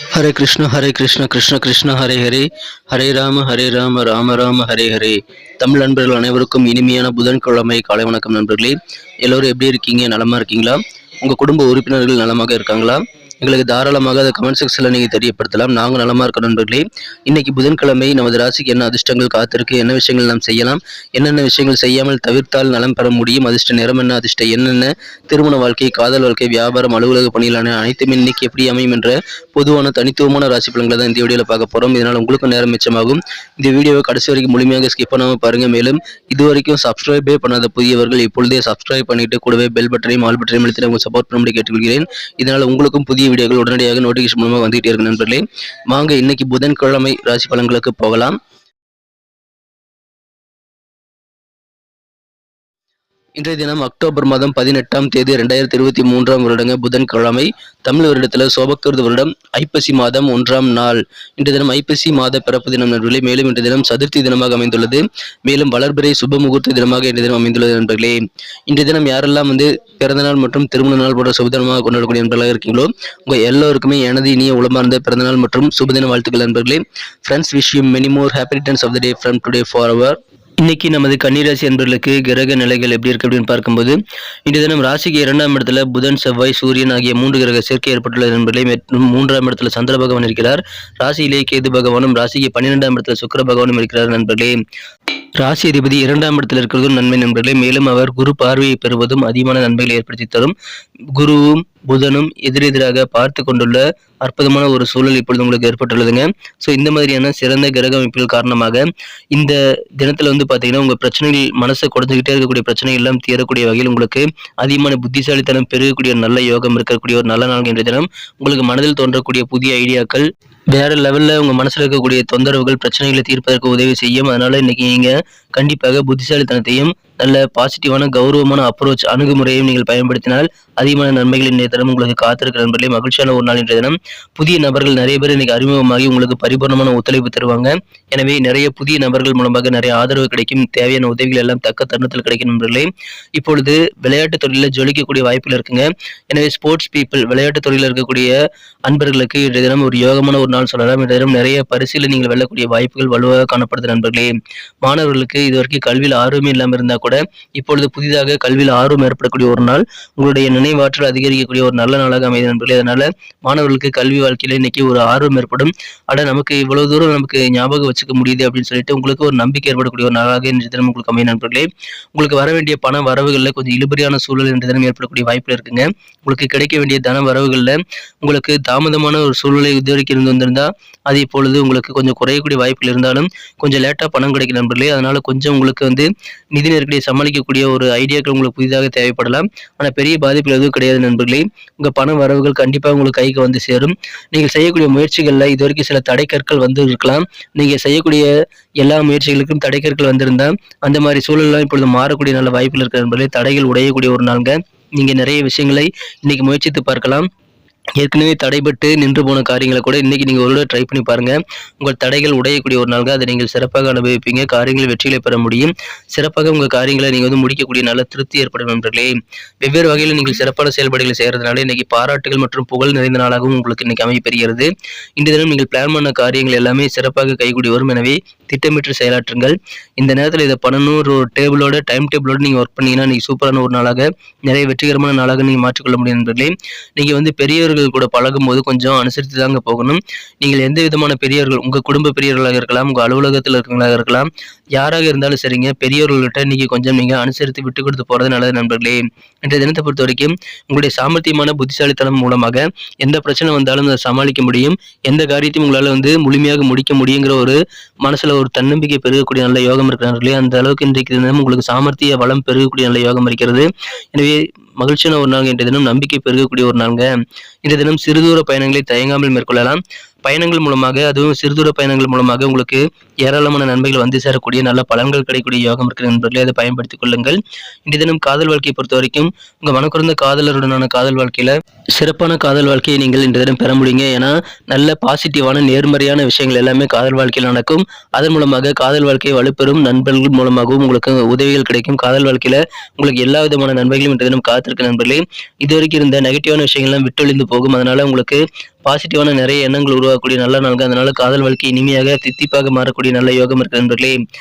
ஹரே கிருஷ்ண கிருஷ்ண கிருஷ்ண ஹரே ஹரே, ஹரே ராம ராம ராம ஹரே ஹரே. தமிழ் நண்பர்கள் அனைவருக்கும் இனிமையான புதன்கிழமை காலை வணக்கம் நண்பர்களே. எல்லோரும் எப்படி இருக்கீங்க? நலமா இருக்கீங்களா? உங்க குடும்ப உறுப்பினர்கள் நலமாக இருக்காங்களா? எங்களுக்கு தாராளமாக அதை கமெண்ட் செக்ஷன்ல நீங்க தெரியப்படுத்தலாம். நாங்கள் நலமா இருக்க நண்பர்களே. இன்னைக்கு புதன்கிழமை நமது ராசிக்கு என்ன அதிர்ஷ்டங்கள் காத்திருக்கு, என்ன விஷயங்கள் நாம் செய்யலாம், என்னென்ன விஷயங்கள் செய்யாமல் தவிர்த்தால் நலம் பெற முடியும், அதிர்ஷ்ட நிறம் என்ன, அதிர்ஷ்ட என்னென்ன, திருமண வாழ்க்கை, காதல் வாழ்க்கை, வியாபாரம், அலுவலக பணிகளான அனைத்துமே இன்னைக்கு எப்படி அமையும் என்ற பொதுவான தனித்துவமான ராசி பலன்களை தான் இந்த வீடியோவில் பார்க்க போறோம். இதனால் உங்களுக்கும் நேரம் மிச்சமாகும். இந்த வீடியோவை கடைசி வரைக்கும் முழுமையாக ஸ்கிப் பண்ணாமல் பாருங்க. மேலும் இதுவரைக்கும் சப்ஸ்கிரைபே பண்ணாத புதியவர்கள் இப்பொழுதே சப்ஸ்கிரைப் பண்ணிட்டு கூடவே பெல் பட்டனையும் ஆல் பட்டனையும் அழுத்தி உங்களுக்கு சப்போர்ட் பண்ணும்படி கேட்டுக்கொள்கிறேன். இதனால் உங்களுக்கும் புதிய வீடியோக்கள் உடனடியாக நோட்டிஃபிகேஷன் மூலமாக வந்துகிட்டே இருக்கு நண்பர்களே. வாங்க இன்னைக்கு புதன்கிழமை ராசி பலன்களுக்கு போகலாம். இன்றைய தினம் அக்டோபர் மாதம் 18ஆம் தேதி 2023 வருடங்க புதன்கிழமை. தமிழ் வருடத்தில் சோபக்கிருது வருடம் ஐப்பசி மாதம் 1ஆம் நாள். இன்றைய தினம் ஐப்பசி மாத பிறப்பு தினம் நண்பர்களே. மேலும் இன்றைய தினம் சதுர்த்தி தினமாக அமைந்துள்ளது. மேலும் வளர்பிறை சுப முகூர்த்த தினமாக இன்றைய தினம் அமைந்துள்ளது நண்பர்களே. இன்றைய தினம் யாரெல்லாம் பிறந்தநாள் மற்றும் திருமண நாள் போன்ற சுபதினமாக கொண்டாடக்கூடிய நண்பர்களாக இருக்கீங்களோ உங்க எல்லோருக்குமே எனது இனிய உளமார்ந்த பிறந்தநாள் மற்றும் சுபதின வாழ்த்துக்கள் நண்பர்களே. Friends, wish you many more happy returns of the day from today forever. இன்னைக்கு நமது கன்னிராசி அன்பர்களுக்கு கிரக நிலைகள் எப்படி இருக்கு அப்படின்னு பார்க்கும்போது, இன்றைய தினம் ராசிக்கு 2ஆம் இடத்துல புதன், செவ்வாய், சூரியன் ஆகிய 3 கிரக சேர்க்கை ஏற்பட்டுள்ள நண்பர்களே. மற்றும் 3ஆம் இடத்துல சந்திர பகவான் இருக்கிறார். ராசியிலே கேது பகவானும், ராசிக்கு 12ஆம் இடத்துல சுக்கிர பகவானும் இருக்கிறார் நண்பர்களே. ராசி அதிபதி 2ஆம் இடத்தில் இருக்கிறதும் நன்மை நண்பர்களே. மேலும் அவர் குரு பார்வையை பெறுவதும் அதிகமான நன்மைகளை ஏற்படுத்தி தரும். குருவும் புதனும் எதிரெதிராக பார்த்து கொண்டுள்ள அற்புதமான ஒரு சூழல் இப்பொழுது உங்களுக்கு ஏற்பட்டுள்ளதுங்க. ஸோ இந்த மாதிரியான சிறந்த கிரக அமைப்புகள் காரணமாக இந்த தினத்துல பாத்தீங்கன்னா உங்க பிரச்சனைகள், மனசை கொடுத்துக்கிட்டே இருக்கக்கூடிய பிரச்சனைகள் எல்லாம் தீரக்கூடிய வகையில் உங்களுக்கு அதிகமான புத்திசாலித்தனம் பெருகக்கூடிய நல்ல யோகம் இருக்கக்கூடிய ஒரு நல்ல நாள் என்ற தினம். உங்களுக்கு மனதில் தோன்றக்கூடிய புதிய ஐடியாக்கள் வேற லெவல்ல உங்க மனசுல இருக்கக்கூடிய தொந்தரவுகள், பிரச்சனைகளை தீர்ப்பதற்கு உதவி செய்யும். அதனால இன்னைக்கு நீங்க கண்டிப்பாக புத்திசாலித்தனத்தையும் நல்ல பாசிட்டிவான கௌரவமான அப்ரோச் அணுகுமுறையும் நீங்கள் பயன்படுத்தினால் அதிகமான நன்மைகள் இன்றைய தினம் உங்களுக்கு காத்திருக்கிற நண்பர்களே. மகிழ்ச்சியான ஒரு நாள் இன்றைய தினம். புதிய நபர்கள் நிறைய பேர் இன்னைக்கு அறிமுகமாகி உங்களுக்கு பரிபூர்ணமான ஒத்துழைப்பு தருவாங்க. எனவே நிறைய புதிய நபர்கள் மூலமாக நிறைய ஆதரவு கிடைக்கும். தேவையான உதவிகள் எல்லாம் தக்க தருணத்தில் கிடைக்கும் நண்பர்களே. இப்பொழுது விளையாட்டு தொழிலில் ஜொலிக்கக்கூடிய வாய்ப்புகள் இருக்குங்க. எனவே ஸ்போர்ட்ஸ் பீப்புள், விளையாட்டு தொழிலில் இருக்கக்கூடிய அன்பர்களுக்கு இன்றைய தினம் ஒரு யோகமான ஒரு நாள் சொல்லலாம். இன்றைய தினம் நிறைய பரிசில் நீங்கள் வெல்லக்கூடிய வாய்ப்புகள் வலுவாக காணப்படுது நண்பர்களே. மாணவர்களுக்கு இதுவரைக்கும் கல்வியில் ஆர்வமே இல்லாமல் இருந்தா கூட இப்பொழுது புதிதாக கல்வியில் ஆர்வம் ஏற்படக்கூடிய ஒரு நாள், உங்களுடைய நினைவாற்றல் அதிகரிக்கக்கூடிய ஒரு நல்ல நாளாக அமைது நண்பர்களே. அதனால மாணவர்களுக்கு கல்வி வாழ்க்கையில இன்னைக்கு ஒரு ஆர்வம் ஏற்படும். நமக்கு இவ்வளவு தூரம் நமக்கு ஞாபகம் வச்சுக்க முடியுது அப்படின்னு சொல்லிட்டு உங்களுக்கு ஒரு நம்பிக்கை ஏற்படக்கூடிய ஒரு நாளாக இன்றைய தினம் உங்களுக்கு அமையும் நண்பர்களே. உங்களுக்கு வர வேண்டிய பண வரவுகளில் கொஞ்சம் இழுபறியான சூழல் இன்றைய தினம் ஏற்படக்கூடிய வாய்ப்புகள் இருக்குங்க. உங்களுக்கு கிடைக்க வேண்டிய தன வரவுகளில் உங்களுக்கு தாமதமான ஒரு சூழ்நிலை இதுவரைக்கும் இருந்து வந்திருந்தா அது இப்பொழுது உங்களுக்கு கொஞ்சம் குறையக்கூடிய வாய்ப்புகள் இருந்தாலும் கொஞ்சம் லேட்டா பணம் கிடைக்கும் நண்பர்களே. அதனால கொஞ்சம் உங்களுக்கு நிதி நெருக்கடியை சமாளிக்கக்கூடிய ஒரு ஐடியாக்கள் உங்களுக்கு புதிதாக தேவைப்படலாம். ஆனால் பெரிய பாதிப்புகள் எதுவும் கிடையாது நண்பர்களே. உங்க பண வரவுகள் கண்டிப்பாக உங்களுக்கு கைக்கு வந்து சேரும். நீங்கள் செய்யக்கூடிய முயற்சிகளில் இதுவரைக்கும் சில தடைக்கற்கள் இருக்கலாம். நீங்க செய்யக்கூடிய எல்லா முயற்சிகளுக்கும் தடைக்கற்கள் வந்திருந்தா அந்த மாதிரி சூழல்லாம் இப்பொழுது மாறக்கூடிய நல்ல வாய்ப்புகள் இருக்கிற நண்பர்களே. தடைகள் உடையக்கூடிய ஒரு நாள்ங்க. நீங்க நிறைய விஷயங்களை இன்னைக்கு முயற்சித்து பார்க்கலாம். ஏற்கனவே தடைபட்டு நின்று போன காரியங்களை கூட இன்னைக்கு நீங்க ஒரு ட்ரை பண்ணி பாருங்க. உங்கள் தடைகள் உடையக்கூடிய ஒரு நாள்గా அதை நீங்கள் சிறப்பாக அனுபவிப்பீங்க. காரியங்கள் வெற்றிகளை பெற முடியும். சிறப்பாக உங்க காரியங்களை நீங்க முடிக்கக்கூடிய நல்ல திருப்தி ஏற்படும் நண்பர்களே. வெவ்வேறு வகையில் நீங்கள் சிறப்பான செயல்பாடுகளை செய்யறதுனால இன்னைக்கு பாராட்டுகள் மற்றும் புகழ் நிறைந்த நாளாகவும் உங்களுக்கு இன்னைக்கு அமையப்பெறுகிறது. இந்த தினம் நீங்கள் பிளான் பண்ண காரியங்கள் எல்லாமே சிறப்பாக கைகூடி வரும். எனவே திட்டமிட்டு செயலாற்றுங்கள். இந்த நேரத்தில் இதை பண்ணணும் ஒரு டேபிளோட டைம் டேபிளோட நீங்க ஒர்க் பண்ணீங்கன்னா நீங்க சூப்பரான ஒரு நாளாக, நிறைய வெற்றிகரமான நாளாக நீங்க மாற்றிக்கொள்ள முடியும் நண்பர்களே. நீங்க பெரியவர்கள் கூட பழகும் போது கொஞ்சம் அனுசரித்து தாங்க போகணும். நீங்கள் எந்த விதமான பெரியவர்கள், உங்க குடும்ப பெரியவர்களாக இருக்கலாம், உங்க அலுவலகத்தில் இருக்கிறவங்களாக இருக்கலாம், யாராக இருந்தாலும் சரிங்க, பெரியவர்கள்கிட்ட இன்னைக்கு கொஞ்சம் நீங்க அனுசரித்து விட்டு கொடுத்து போறது நல்லது நண்பர்களே. இன்றைய தினத்தை பொறுத்த வரைக்கும் உங்களுடைய சாமர்த்தியமான புத்திசாலித்தனம் மூலமாக எந்த பிரச்சனை வந்தாலும் அதை சமாளிக்க முடியும். எந்த காரியத்தையும் உங்களால முழுமையாக முடிக்க முடியுங்கிற ஒரு மனசுல ஒரு தன்னம்பிக்கை பெருகக்கூடிய நல்ல யோகம் இருக்கிறார்களே. அந்த அளவுக்கு இன்றைக்கு தினம் உங்களுக்கு சாமர்த்திய வளம் பெருகக்கூடிய நல்ல யோகம் இருக்கிறது. எனவே மகிழ்ச்சியான ஒரு நாள் இன்றைய தினம். நம்பிக்கை பெருகக்கூடிய ஒரு நாள்ங்க. இன்றைய தினம் சிறுதூர பயணங்களை தயங்காமல் மேற்கொள்ளலாம். பயணங்கள் மூலமாக, அதுவும் சிறுதூர பயணங்கள் மூலமாக உங்களுக்கு ஏராளமான நன்மைகள் சேரக்கூடிய நல்ல பலன்கள் கிடைக்கக்கூடிய யோகம் இருக்கிற நண்பர்களே. அதை பயன்படுத்திக் கொள்ளுங்கள். இன்றைய தினம் காதல் வாழ்க்கையை பொறுத்த வரைக்கும் உங்க மனக்குறந்த காதலருடனான காதல் வாழ்க்கையில சிறப்பான காதல் வாழ்க்கையை நீங்கள் இன்றைய தினம் பெற முடியுங்க. ஏன்னா நல்ல பாசிட்டிவான நேர்மறையான விஷயங்கள் எல்லாமே காதல் வாழ்க்கையில் நடக்கும். அதன் மூலமாக காதல் வாழ்க்கையை வலுப்பெறும். நண்பர்கள் மூலமாகவும் உங்களுக்கு உதவிகள் கிடைக்கும். காதல் வாழ்க்கையில உங்களுக்கு எல்லா விதமான நன்மைகளும் இன்றைய தினம் காத்திருக்க நண்பர்களே. இதுவரைக்கும் இருந்த நெகட்டிவான விஷயங்கள்லாம் விட்டொழிந்து போகும். அதனால உங்களுக்கு பாசிட்டிவான நிறைய எண்ணங்கள் உருவாக்கக்கூடிய நல்ல நாள்கள். அதனால காதல் வாழ்க்கை இனிமையாக தித்திப்பாக மாறக்கூடிய நல்ல யோகம் இருக்கு நண்பர்களே.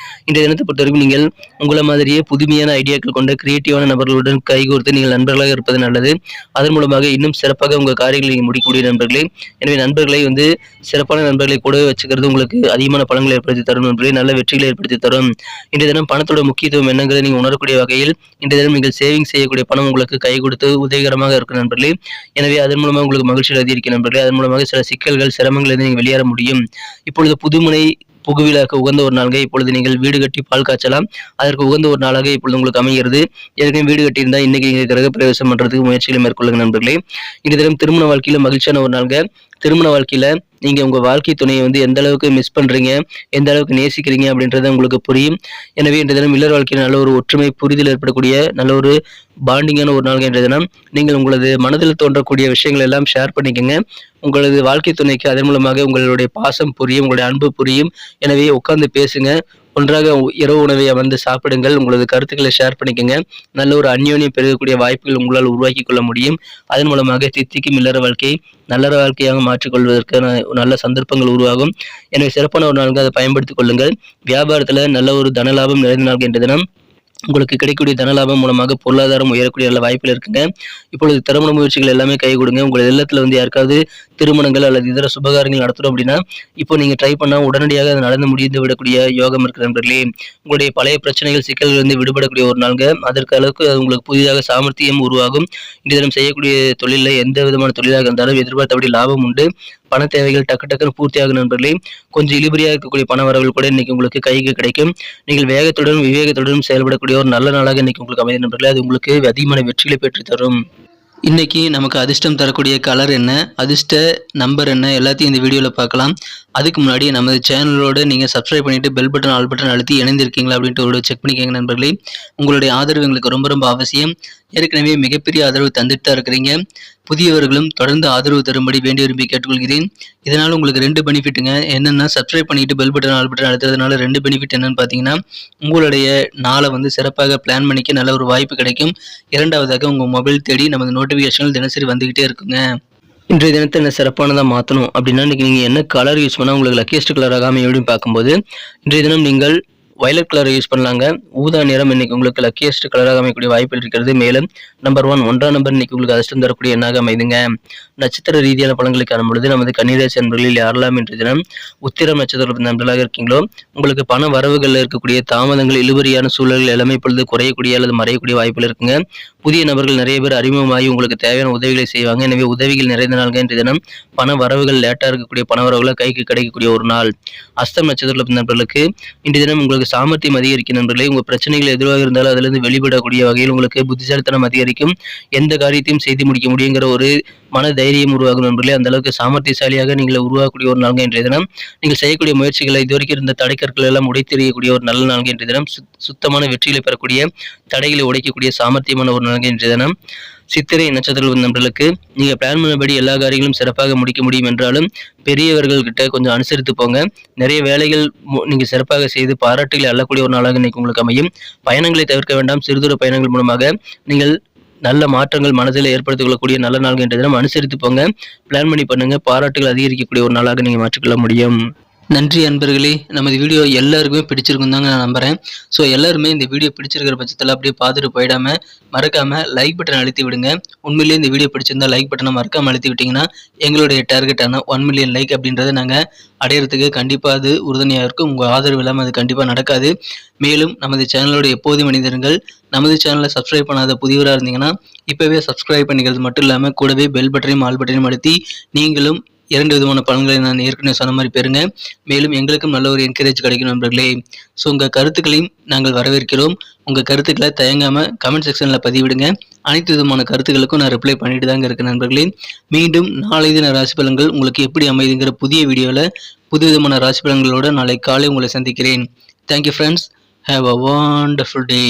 இந்த தினத்தை பொறுத்தவரைக்கும் நீங்கள் உங்களை மாதிரியே புதுமையான ஐடியாக்கள் கொண்ட கிரியேட்டிவான நபர்களுடன் கைகோர்த்து நீங்கள் நண்பர்களாக இருப்பது நல்லது. அதன் மூலமாக இன்னும் சிறப்பாக உங்கள் காரியங்களை நீங்கள் முடிக்கக்கூடிய நண்பர்களே. எனவே நண்பர்களை சிறப்பான நண்பர்களை கூடவே வச்சுக்கிறது உங்களுக்கு அதிகமான பலன்களை ஏற்படுத்தி தரும் நண்பர்களே, நல்ல வெற்றிகளை ஏற்படுத்தி தரும். இன்றைய தினம் பணத்தோட முக்கியத்துவம் என்னங்கிறத நீங்கள் உணரக்கூடிய வகையில் இன்றைய தினம் நீங்கள் சேவிங் செய்யக்கூடிய பணம் உங்களுக்கு கை கொடுத்து உதவிகரமாக இருக்கும் நண்பர்களே. எனவே அதன் மூலமாக உங்களுக்கு மகிழ்ச்சி அதிகரிக்கும் நண்பர்களே. அதன் மூலமாக சில சிக்கல்கள் சிரமங்கள் நீங்கள் வெளியேற முடியும். இப்பொழுது புதுமுனை புகுவிழாக்கு உகந்த ஒரு நாளாக இப்பொழுது நீங்கள் வீடு கட்டி பால் காய்ச்சலாம். அதற்கு உகந்த ஒரு நாளாக இப்பொழுது உங்களுக்கு அமைகிறது. ஏற்கனவே வீடு கட்டியிருந்தால் இன்னைக்கு நீங்கள் கிரகப்பிரவேசம் பண்றதுக்கு முயற்சிகளை மேற்கொள்ளுங்க நண்பர்களே. இந்த தினம் திருமண வாழ்க்கையில மகிழ்ச்சியான ஒரு நாள்க. திருமண வாழ்க்கையில நீங்க உங்க வாழ்க்கை துணையை எந்த அளவுக்கு மிஸ் பண்றீங்க, எந்த அளவுக்கு நேசிக்கிறீங்க அப்படின்றது உங்களுக்கு புரியும். எனவே இன்றைய தினம் இல்லற வாழ்க்கையில் நல்ல ஒரு ஒற்றுமை புரிதல் ஏற்படக்கூடிய நல்ல ஒரு பாண்டிங்கான ஒரு நாள். இன்றைய தினம் நீங்கள் உங்களது மனதில் தோன்றக்கூடிய விஷயங்கள் எல்லாம் ஷேர் பண்ணிக்கங்க. உங்களது வாழ்க்கை துணைக்கு அதன் மூலமாக உங்களுடைய பாசம் புரியும், உங்களுடைய அன்பு புரியும். எனவே உட்கார்ந்து பேசுங்க. ஒன்றாக இரவு உணவை சாப்பிடுங்கள். உங்களது கருத்துக்களை ஷேர் பண்ணிக்கங்க. நல்ல ஒரு அந்யோன்யம் பெருகக்கூடிய வாய்ப்புகள் உங்களால் உருவாக்கி கொள்ள முடியும். அதன் மூலமாக தித்திக்கும் இல்லற வாழ்க்கை நல்ல வாழ்க்கையாக மாற்றிக்கொள்வதற்கான நல்ல சந்தர்ப்பங்கள் உருவாகும். எனவே சிறப்பான ஒரு நாளுக்கு அதை பயன்படுத்திக் கொள்ளுங்கள். வியாபாரத்துல நல்ல ஒரு தனலாபம் நிறைந்த நாள் என்ற தினம். உங்களுக்கு கிடைக்கக்கூடிய தனலாபம் மூலமாக பொருளாதாரம் உயரக்கூடிய நல்ல வாய்ப்புகள் இருக்குங்க. இப்பொழுது திருமண முயற்சிகள் எல்லாமே கை கொடுங்க. உங்கள் இல்லத்துல யாருக்காவது திருமணங்கள் அல்லது இதர சுபகாரியங்கள் நடத்தணும் அப்படின்னா இப்போ நீங்க ட்ரை பண்ணா உடனடியாக அது நடந்து முடிந்து விடக்கூடிய யோகம் இருக்கு நண்பர்களே. உங்களுடைய பழைய பிரச்சனைகள் சிக்கல்கள் விடுபடக்கூடிய ஒரு நாள்ங்க. அதற்கு அளவுக்கு உங்களுக்கு புதிதாக சாமர்த்தியம் உருவாகும். இன்றைய தினம் செய்யக்கூடிய தொழிலில் எந்த விதமான தொழிலாக இருந்தாலும் எதிர்பார்த்தபடி லாபம் உண்டு. பண தேவைகள் டக்கு டக்குன்னு பூர்த்தியாகும் நண்பர்களே. கொஞ்சம் இழுபறியாக இருக்கக்கூடிய பண வரவுகள் கூட இன்னைக்கு உங்களுக்கு கைக்கு கிடைக்கும். நீங்கள் வேகத்துடன் விவேகத்துடன் செயல்படக்கூடிய ஒரு நல்ல நாளாக இன்னைக்கு உங்களுக்கு அமைதி நண்பர்களே. அது உங்களுக்கு அதிகமான வெற்றிகளை பெற்று தரும். இன்னைக்கு நமக்கு அதிர்ஷ்டம் தரக்கூடிய கலர் என்ன, அதிர்ஷ்ட நம்பர் என்ன, எல்லாத்தையும் இந்த வீடியோவில் பார்க்கலாம். அதுக்கு முன்னாடி நமது சேனலோடு நீங்கள் சப்ஸ்கிரைப் பண்ணிட்டு பெல் பட்டன் ஆல் பட்டன் அழுத்தி இணைந்திருக்கீங்களா அப்படின்ட்டு ஒரு செக் பண்ணிக்கோங்க நண்பர்களே. உங்களுடைய ஆதரவு எங்களுக்கு ரொம்ப ரொம்ப அவசியம். ஏற்கனவே மிகப்பெரிய ஆதரவு தந்துட்டு தான் இருக்கிறீங்க. புதியவர்களும் தொடர்ந்து ஆதரவு தரும்படி வேண்டி விரும்பி கேட்டுக்கொள்கிறேன். இதனால் உங்களுக்கு 2 பெனிஃபிட்டுங்க. என்னென்னா சப்ஸ்கிரைப் பண்ணிட்டு பெல் பட்டன் ஆல் பட்டன் அழுத்துறதுனால 2 பெனிஃபிட் என்னன்னு பார்த்தீங்கன்னா, உங்களுடைய நாளை சிறப்பாக பிளான் பண்ணிக்க நல்ல ஒரு வாய்ப்பு கிடைக்கும். இரண்டாவதாக உங்கள் மொபைல் தேடி நமது நோட்டிஃபிகேஷன்கள் தினசரி வந்துகிட்டே இருக்குங்க. இன்றைய தினத்தை என்ன சிறப்பானதாக மாற்றணும் அப்படின்னா, இன்றைக்கி நீங்கள் என்ன கலர் யூஸ் பண்ணால் உங்களுக்கு லக்கியஸ்ட் கலராக அமையும் பார்க்கும்போது, இன்றைய தினம் நீங்கள் வயலட் கலரை யூஸ் பண்ணலாங்க. ஊதா நிறம் இன்னைக்கு உங்களுக்கு லக்கியஸ்ட் கலராக அமையக்கூடிய வாய்ப்பில் இருக்கிறது. மேலும் நம்பர் 1 1ஆம் நம்பர் இன்னைக்கு உங்களுக்கு அதிர்ஷ்டம் தரக்கூடிய எண்ணாக அமைதுங்க. நட்சத்திர ரீதியான பலன்களை காணும்பொழுது நமது கன்னிராசி நண்பர்களில் யாரெல்லாம் இன்றைய தினம் உத்திரம் நட்சத்திர நண்பர்களாக இருக்கீங்களோ உங்களுக்கு பண வரவுகளில் இருக்கக்கூடிய தாமதங்கள் இழுபறியான சூழல்கள் எல்லாமே இப்பொழுது குறையக்கூடிய அல்லது மறையக்கூடிய வாய்ப்புகள் இருக்குங்க. புதிய நபர்கள் நிறைய பேர் அறிமுகமாகி உங்களுக்கு தேவையான உதவிகளை செய்வாங்க. எனவே உதவிகள் நிறைந்த நாள்கள் இன்றைய தினம். பண வரவுகள் லேட்டாக இருக்கக்கூடிய பண வரவுகளை கைக்கு கிடைக்கக்கூடிய ஒரு நாள். அஸ்தம் நட்சத்திர நண்பர்களுக்கு இன்றைய தினம் உங்களுக்கு சாமர்த்தியம் அதிகரிக்கும் நண்பர்களே. உங்கள் பிரச்சனைகள் எதுவாக இருந்தாலும் அதிலிருந்து வெளிப்படக்கூடிய வகையில் உங்களுக்கு புத்திசாலித்தனம் அதிகரிக்கும். எந்த காரியத்தையும் செய்து முடிக்க முடியுங்கிற ஒரு மன தைரியம் உருவாகும் நண்பர்களே. அந்த அளவுக்கு சாமர்த்தியசாலியாக நீங்கள் உருவாக்கக்கூடிய ஒரு நாள்கள் இன்றைய தினம். நீங்கள் செய்யக்கூடிய முயற்சிகளை இதுவரைக்கும் இருந்த தடைக்கற்கள் எல்லாம் உடைத்தெறியக்கூடிய ஒரு நல்ல நாள்கள் இன்றைய தினம். சுத்தமான வெற்றிகளை பெறக்கூடிய தடைகளை உடைக்கக்கூடிய சாமர்த்தியமான ஒரு நாள்கள் இன்றைய தினம். சித்திரை நட்சத்திர நண்பர்களுக்கு நீங்க பிளான் பண்ணபடி எல்லா காரியங்களும் சிறப்பாக முடிக்க முடியும் என்றாலும் பெரியவர்கள் கிட்ட கொஞ்சம் அனுசரித்து போங்க. நிறைய வேலைகள் நீங்க சிறப்பாக செய்து பாராட்டுகளை அள்ளக்கூடிய ஒரு நாளாக இன்னைக்கு உங்களுக்கு அமையும். பயணங்களை தவிர்க்க வேண்டாம். சிறுதூர பயணங்கள் மூலமாக நீங்கள் நல்ல மாற்றங்கள் மனதில் ஏற்படுத்திக் கொள்ளக்கூடிய நல்ல நாள்கள் என்ற தினம். அனுசரித்து போங்க, பிளான் பண்ணி பண்ணுங்க. பாராட்டுகள் அதிகரிக்கக்கூடிய ஒரு நாளாக நீங்க மாற்றிக்கொள்ள முடியும். நன்றி அன்பர்களே. நமது வீடியோ எல்லாருக்குமே பிடிச்சிருக்கும் தாங்க நான் நம்புறேன். ஸோ எல்லாருமே இந்த வீடியோ பிடிச்சிருக்கிற பட்சத்தில் அப்படியே பார்த்துட்டு போயிடாம மறக்காம லைக் பட்டன் அழுத்தி விடுங்க. உண்மையிலேயே இந்த வீடியோ பிடிச்சிருந்தா லைக் பட்டனை மறக்காம அழுத்தி விட்டீங்கன்னா எங்களுடைய டார்கெட்டான 1 மில்லியன் லைக் அப்படின்றத நாங்கள் அடையிறதுக்கு கண்டிப்பாக அது உறுதுணையாக இருக்கும். உங்கள் ஆதரவு இல்லாமல் அது கண்டிப்பாக நடக்காது. மேலும் நமது சேனலோட எப்போதும் மனிதர்கள் நமது சேனலை சப்ஸ்கிரைப் பண்ணாத புதியவராக இருந்தீங்கன்னா இப்போவே சப்ஸ்கிரைப் பண்ணிக்கிறது மட்டும் இல்லாமல் கூடவே பெல் பட்டனையும் ஆல் பட்டனையும் அழுத்தி நீங்களும் 2 விதமான பலன்களை நான் ஏற்கனவே சொன்ன மாதிரி பெறுங்க. மேலும் எங்களுக்கும் நல்ல ஒரு என்கரேஜ் கிடைக்கும் நண்பர்களே. ஸோ உங்கள் கருத்துக்களையும் நாங்கள் வரவேற்கிறோம். உங்கள் கருத்துக்களை தயங்காமல் கமெண்ட் செக்ஷனில் பதிவிடுங்க. அனைத்து விதமான கருத்துக்களுக்கும் நான் ரிப்ளை பண்ணிட்டு தாங்க இருக்கேன் நண்பர்களே. மீண்டும் நாளை தின ராசி பலன்கள் உங்களுக்கு எப்படி அமைதுங்கிற புதிய வீடியோவில் புது விதமான ராசி பலன்களோடு நாளை காலை உங்களை சந்திக்கிறேன். Thank you friends. Have a wonderful day.